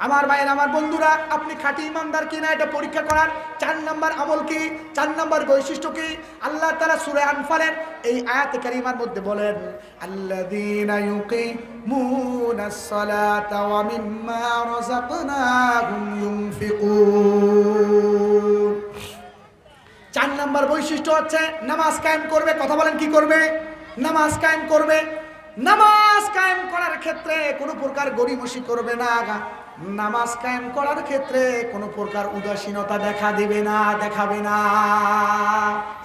আমার ভাইয়ের, আমার বন্ধুরা, আপনি খাঁটি ইমানদার কিনা এটা পরীক্ষা করার 4 নম্বর আমল কি, 4 নম্বর বৈশিষ্ট্য কি? আল্লাহ তাআলা সূরা আনফালের এই আয়াতে কারিমার মধ্যে বলেন, আল্লাযীনা ইউকিমুনাস সালাতা ওয়া মিম্মা রাযাকনাহুম ইউনফিকুন। 4 নম্বর বৈশিষ্ট্য হচ্ছে নামাজ কায়েম করবে। কথা বলেন, কি করবে? নামাজ কায়েম করবে। নামাজ কায়েম করার ক্ষেত্রে কোনো প্রকার গড়িমসি করবে না। নামাজ কায়েম করার ক্ষেত্রে কোনো প্রকার উদাসীনতা দেখাবে না।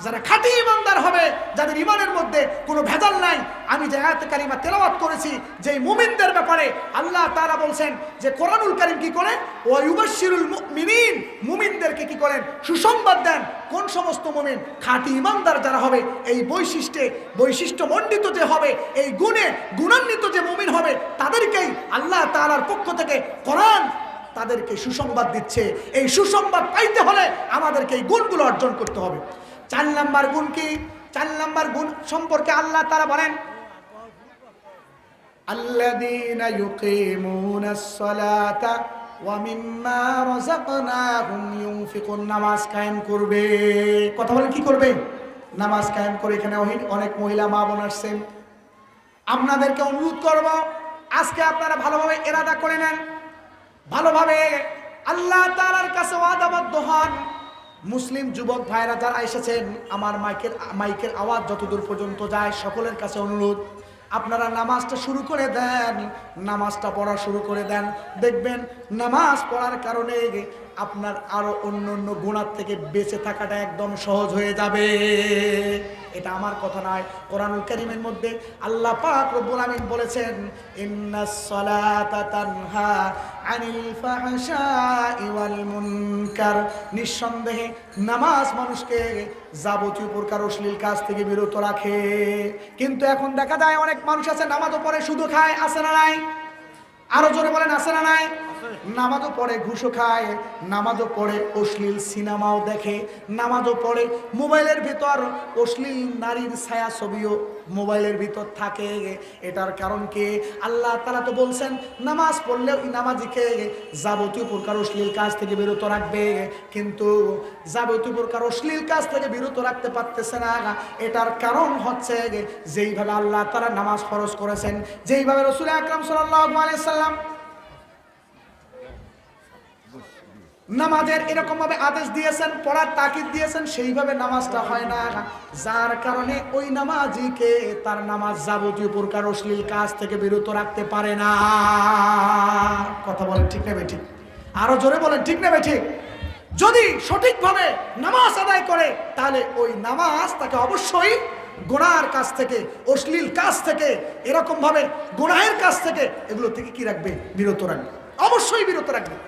যারা খাঁটি ইমানদার হবে, যাদের ইমানের মধ্যে কোনো ভেজাল নাই, আমি যে আয়াত কারিমা তেলাওয়াত করেছি, যে মুমিনদের ব্যাপারে আল্লাহ তাআলা বলছেন যে কোরআনুল কারীম কি করে, ওয়া ইউবাশশিরুল মুমিনিন, মুমিনদেরকে কি করেন? সুসংবাদ দেন। কোন সমস্ত মুমিন? খাঁটি ইমানদার যারা হবে, এই বৈশিষ্ট্যমণ্ডিত যে হবে, এই গুণান্বিত যে মুমিন হবে, তাদেরকেই আল্লাহ তাআলার পক্ষ থেকে কোরআন তাদেরকে সুসংবাদ দিচ্ছে। এই সুসংবাদ পাইতে হলে আমাদেরকে এই গুণগুলো অর্জন করতে হবে। 4 নম্বর গুণ কি? 4 নম্বর গুণ সম্পর্কে আল্লাহ তাআলা বলেন, আল্লাযীনা ইউকিমুনাস সালাতা ওয়া মিম্মা রাযাকনাহুম ইউনফিকুন। নামাজ কায়েম করবে। কথা বলেন, কি করবে? নামাজ কায়েম করে। এখানে অনেক মহিলা মা বোন আসছেন, আপনাদেরকে অনুরোধ করব, আজকে আপনারা ভালোভাবে ইরাদা করে নেন, ভালোভাবে আল্লাহ তাআলার কাছে ওয়াদাবদ্ধ হন। মুসলিম যুবক ভাইরা যারা এসেছেন, আমার মাইকের আওয়াজ যতদূর পর্যন্ত যায়, সকলের কাছে অনুরোধ, আপনারা নামাজটা শুরু করে দেন, নামাজটা পড়া শুরু করে দেন। দেখবেন নামাজ পড়ার কারণে আপনার আরো অন্য গুনাহ থেকে বেঁচে থাকাটা একদম সহজ হয়ে যাবে। এটা আমার কথা নয়, কোরআনুল কারীমের মধ্যে আল্লাহ পাক রব্বুল আমিন বলেছেন, ইন্নাস সালাতা তানহা আনিল ফাহশাই ওয়াল মুনকার। নিঃসন্দেহে নামাজ মানুষকে যাবতীয় প্রকার অশ্লীল কাজ থেকে বিরত রাখে। কিন্তু এখন দেখা যায় অনেক মানুষ আছে নামাজও পড়ে, শুধু খায়। আছে না নাই? আরো জোরে বলেন, আছে না নাই? নামাজও পড়ে, ঘুষও খায়, নামাজও পড়ে, অশ্লীল সিনেমাও দেখে, নামাজও পড়ে, মোবাইলের ভিতর অশ্লীল নারীর ছায়া ছবিও মোবাইলের ভিতর থাকে। এটার কারণ কি? আল্লাহ তাআলা তো বলছেন নামাজ পড়লে ওই নামাজিকে যাবতীয় প্রকার অশ্লীল কাজ থেকে বিরত রাখবে, কিন্তু যাবতীয় প্রকার অশ্লীল কাজ থেকে বিরত রাখতে পারতেছে না। এটার কারণ হচ্ছে যেইভাবে আল্লাহ তাআলা নামাজ ফরজ করেছেন, যেইভাবে রাসূল আকরাম সাল্লাল্লাহু আলাইহি সাল্লাম নামাজের এরকম ভাবে আদেশ দিয়েছেন, পড়ার তাকিদ দিয়েছেন, সেইভাবে নামাজটা হয় না। যার কারণে ওই নামাজিকে তার নামাজ যাবতীয় প্রকার অশ্লীল কাজ থেকে বিরত রাখতে পারে না। কথা বলেন, ঠিক না বেঠিক? আরো জোরে বলেন, ঠিক না বেঠিক? যদি সঠিকভাবে নামাজ আদায় করে, তাহলে ওই নামাজ তাকে অবশ্যই গুনাহের কাজ থেকে, অশ্লীল কাজ থেকে, এরকম ভাবে গুনাহের কাজ থেকে, এগুলো থেকে কি রাখবে? বিরত রাখবে, অবশ্যই বিরত রাখবে।